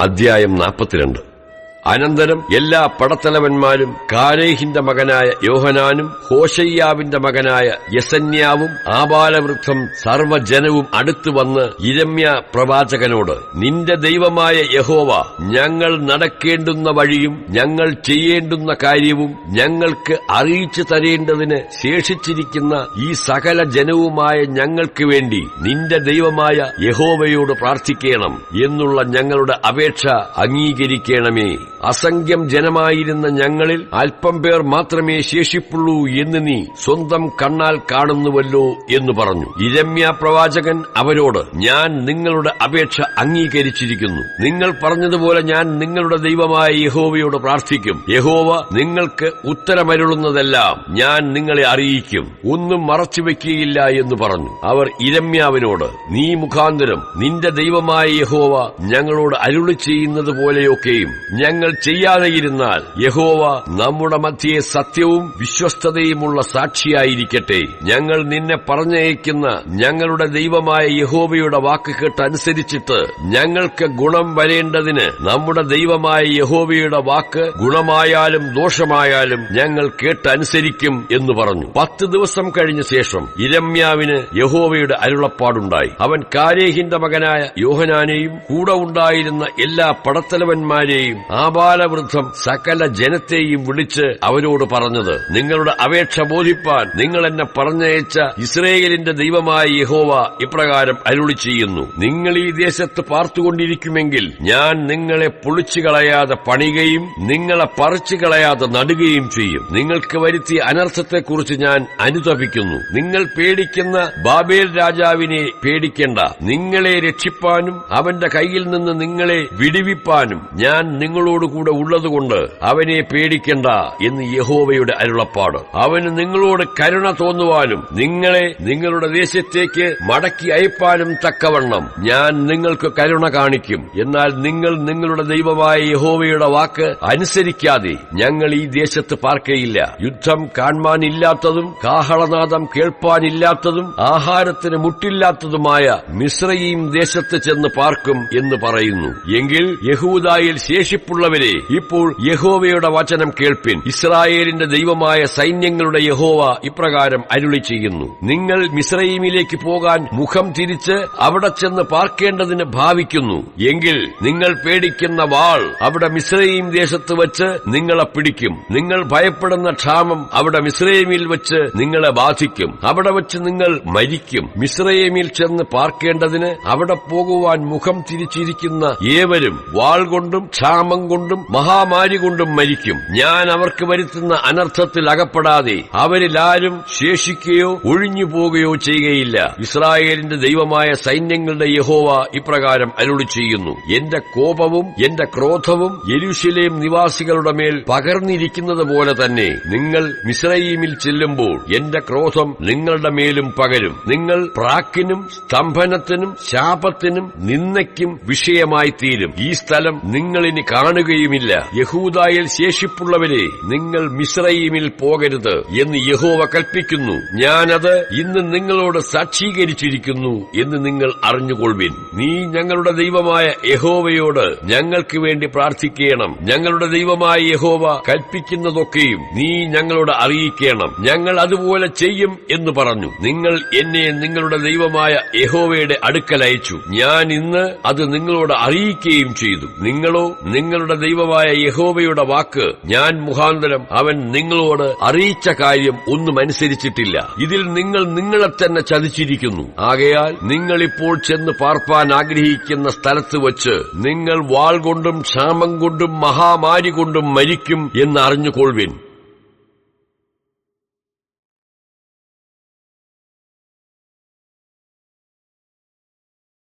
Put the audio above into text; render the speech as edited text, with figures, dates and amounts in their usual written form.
അധ്യായം 42. അനന്തരം എല്ലാ പടത്തലവന്മാരും കാരേഹിന്റെ മകനായ യോഹനാനും ഹോശയ്യാവിന്റെ മകനായ യെസന്യാവും ആബാലവൃദ്ധം സർവ്വജനവും അടുത്തു വന്ന് യിരെമ്യാ പ്രവാചകനോട്, നിന്റെ ദൈവമായ യഹോവ ഞങ്ങൾ നടക്കേണ്ടുന്ന വഴിയും ഞങ്ങൾ ചെയ്യേണ്ടുന്ന കാര്യവും ഞങ്ങൾക്ക് അറിയിച്ചു തരേണ്ടതിന് ശേഷിച്ചിരിക്കുന്ന ഈ സകല ജനവുമായ ഞങ്ങൾക്ക് വേണ്ടി നിന്റെ ദൈവമായ യഹോവയോട് പ്രാർത്ഥിക്കണം എന്നുള്ള ഞങ്ങളുടെ അപേക്ഷ അംഗീകരിക്കണമേ. അസംഖ്യം ജനമായിരുന്ന ഞങ്ങളിൽ അല്പം പേർ മാത്രമേ ശേഷിപ്പുള്ളൂ എന്ന് നീ സ്വന്തം കണ്ണാൽ കാണുന്നുവല്ലോ എന്ന് പറഞ്ഞു. യിരെമ്യാ പ്രവാചകൻ അവരോട്, ഞാൻ നിങ്ങളുടെ അപേക്ഷ അംഗീകരിച്ചിരിക്കുന്നു. നിങ്ങൾ പറഞ്ഞതുപോലെ ഞാൻ നിങ്ങളുടെ ദൈവമായ യഹോവയോട് പ്രാർത്ഥിക്കും. യഹോവ നിങ്ങൾക്ക് ഉത്തരമരുളുന്നതെല്ലാം ഞാൻ നിങ്ങളെ അറിയിക്കും, ഒന്നും മറച്ചുവെക്കുകയില്ല എന്ന് പറഞ്ഞു. അവർ യിരെമ്യാവിനോട്, നീ മുഖാന്തരം നിന്റെ ദൈവമായ യഹോവ ഞങ്ങളോട് അരുളി ചെയ്യുന്നത് പോലെയൊക്കെയും ഞങ്ങൾ ചെയ്യാതെയിരുന്നാൽ യഹോവ നമ്മുടെ മധ്യേ സത്യവും വിശ്വസ്തതയുമുള്ള സാക്ഷിയായിരിക്കട്ടെ. ഞങ്ങൾ നിന്നെ പറഞ്ഞയക്കുന്ന ഞങ്ങളുടെ ദൈവമായ യഹോവയുടെ വാക്ക് കേട്ടനുസരിച്ചിട്ട് ഞങ്ങൾക്ക് ഗുണം വരേണ്ടതിന് നമ്മുടെ ദൈവമായ യഹോവയുടെ വാക്ക് ഗുണമായാലും ദോഷമായാലും ഞങ്ങൾ കേട്ടനുസരിക്കും എന്ന് പറഞ്ഞു. 10 ദിവസം കഴിഞ്ഞ ശേഷം യിരെമ്യാവിന് യഹോവയുടെ അരുളപ്പാടുണ്ടായി. അവൻ കാരേഹിന്റെ മകനായ യോഹനാനെയും കൂടെ ഉണ്ടായിരുന്ന എല്ലാ പടത്തലവന്മാരെയും ആബാലവൃദ്ധം സകല ജനത്തെയും വിളിച്ച് അവരോട് പറഞ്ഞത്, നിങ്ങളുടെ അപേക്ഷ ബോധിപ്പാൻ നിങ്ങൾ എന്നെ പറഞ്ഞയച്ച ഇസ്രായേലിന്റെ ദൈവമായ യഹോവ ഇപ്രകാരം അരുളി ചെയ്യുന്നു, നിങ്ങൾ ഈ ദേശത്ത് പാർത്തുകൊണ്ടിരിക്കുമെങ്കിൽ ഞാൻ നിങ്ങളെ പൊളിച്ചുകളയാതെ പണിയുകയും നിങ്ങളെ പറിച്ചുകളയാതെ നടുകയും ചെയ്യും. നിങ്ങൾക്ക് വരുത്തിയ അനർത്ഥത്തെക്കുറിച്ച് ഞാൻ അനുതപിക്കുന്നു. നിങ്ങൾ പേടിക്കുന്ന ബാബേൽ രാജാവിനെ പേടിക്കേണ്ട. നിങ്ങളെ രക്ഷിപ്പാനും അവന്റെ കയ്യിൽ നിന്ന് നിങ്ങളെ വിടുവിപ്പാനും ഞാൻ നിങ്ങളോടുകൂടെ ഉള്ളതുകൊണ്ട് അവനെ പേടിക്കണ്ട എന്ന് യഹോവയുടെ അരുളപ്പാട്. അവന് നിങ്ങളോട് കരുണ തോന്നുവാനും നിങ്ങളെ നിങ്ങളുടെ ദേശത്തേക്ക് മടക്കി അയപ്പാനും തക്കവണ്ണം ഞാൻ നിങ്ങൾക്ക് കരുണ കാണിക്കും. എന്നാൽ നിങ്ങൾ നിങ്ങളുടെ ദൈവമായ യഹോവയുടെ വാക്ക് അനുസരിക്കാതെ ഞങ്ങൾ ഈ ദേശത്ത് പാർക്കയില്ല. യുദ്ധം കാണാനില്ലാത്തതും കാഹളനാദം കേൾപ്പാനില്ലാത്തതും ആഹാരത്തിന് മുട്ടില്ലാത്തതുമായ മിസ്രയീം ദേശത്ത് ചെന്ന് പാർക്കും എന്ന് പറയുന്നു. എങ്കിൽ യഹൂദായിൽ ശേഷിപ്പുള്ളവരെ, ഇപ്പോൾ യഹോവയുടെ വചനം കേൾപ്പിൻ. ഇസ്രായേലിന്റെ ദൈവമായ സൈന്യങ്ങളുടെ യഹോവ ഇപ്രകാരം അരുളി ചെയ്യുന്നു, നിങ്ങൾ മിസ്രയീമിലേക്ക് പോകാൻ മുഖം തിരിച്ച് അവിടെ ചെന്ന് പാർക്കേണ്ടതിന് ഭാവിക്കുന്നു. എങ്കിൽ നിങ്ങൾ പേടിക്കുന്ന വാൾ അവിടെ മിസ്രയീം ദേശത്ത് വച്ച് നിങ്ങളെ പിടിക്കും. നിങ്ങൾ ഭയപ്പെടുന്ന ക്ഷാമം അവിടെ മിസ്രയീമിൽ വച്ച് നിങ്ങളെ ബാധിക്കും. അവിടെ വച്ച് നിങ്ങൾ മരിക്കും. മിസ്രയീമിൽ ചെന്ന് പാർക്കേണ്ടതിന് അവിടെ പോകുവാൻ മുഖം തിരിച്ചിരിക്കുന്ന ഏവരും വാൾ കൊണ്ടും ക്ഷാമം കൊണ്ടും മഹാമാരി കൊണ്ടും മരിക്കും. ഞാൻ അവർക്ക് വരുത്തുന്ന അനർത്ഥത്തിൽ അകപ്പെടാതെ അവരിലാരും ശേഷിക്കുകയോ ഒഴിഞ്ഞു പോകുകയോ ചെയ്യുകയില്ല. ഇസ്രായേലിന്റെ ദൈവമായ സൈന്യങ്ങളുടെ യഹോവ ഇപ്രകാരം അരുളി ചെയ്യുന്നു, എന്റെ കോപവും എന്റെ ക്രോധവും യെരൂശലേം നിവാസികളുടെ മേൽ പകർന്നിരിക്കുന്നത് പോലെ തന്നെ നിങ്ങൾ മിസ്രയീമിൽ ചെല്ലുമ്പോൾ എന്റെ ക്രോധം നിങ്ങളുടെ മേലും പകരും. നിങ്ങൾ പ്രാക്കിനും സ്തംഭനത്തിനും ശാപത്തിനും നിന്ദയ്ക്കും വിഷയമായി തീരും. ഈ സ്ഥലം നിങ്ങളിനി കാണുകയുമില്ല. യഹൂദായിൽ ശേഷിപ്പുള്ളവരെ, നിങ്ങൾ മിസ്രയീമിൽ പോകരുത് എന്ന് യഹോവ കൽപ്പിക്കുന്നു. ഞാനത് ഇന്ന് നിങ്ങളോട് സാക്ഷീകരിച്ചിരിക്കുന്നു എന്ന് നിങ്ങൾ അറിഞ്ഞുകൊള്ളുവിൻ. നീ ഞങ്ങളുടെ ദൈവമായ യഹോവയോട് ഞങ്ങൾക്ക് വേണ്ടി പ്രാർത്ഥിക്കണം. ഞങ്ങളുടെ ദൈവമായ യഹോവ കൽപ്പിക്കുന്നതൊക്കെയും നീ ഞങ്ങളോട് അറിയിക്കണം. ഞങ്ങൾ അതുപോലെ ചെയ്യും എന്ന് പറഞ്ഞു. നിങ്ങൾ എന്നെ നിങ്ങളുടെ ദൈവമായ യഹോവയുടെ അടുക്കൽ അയച്ചു. ഞാൻ ഇന്ന് അത് നിങ്ങളോട് അറിയിക്കുകയും ചെയ്തു. നിങ്ങളോ നിങ്ങളുടെ ദൈവമായ യഹോവയുടെ വാക്ക് ഞാൻ മുഖാന്തരം അവൻ നിങ്ങളോട് അറിയിച്ച കാര്യം ഒന്നും അനുസരിച്ചിട്ടില്ല. ഇതിൽ നിങ്ങൾ നിങ്ങളെ തന്നെ ചതിച്ചിരിക്കുന്നു. ആകയാൽ നിങ്ങളിപ്പോൾ ചെന്ന് പാർപ്പാൻ ആഗ്രഹിക്കുന്ന സ്ഥലത്ത് വച്ച് നിങ്ങൾ വാൾ കൊണ്ടും ക്ഷാമം കൊണ്ടും മഹാമാരി കൊണ്ടും മരിക്കും എന്ന് അറിഞ്ഞുകൊള്ളുവിൻ.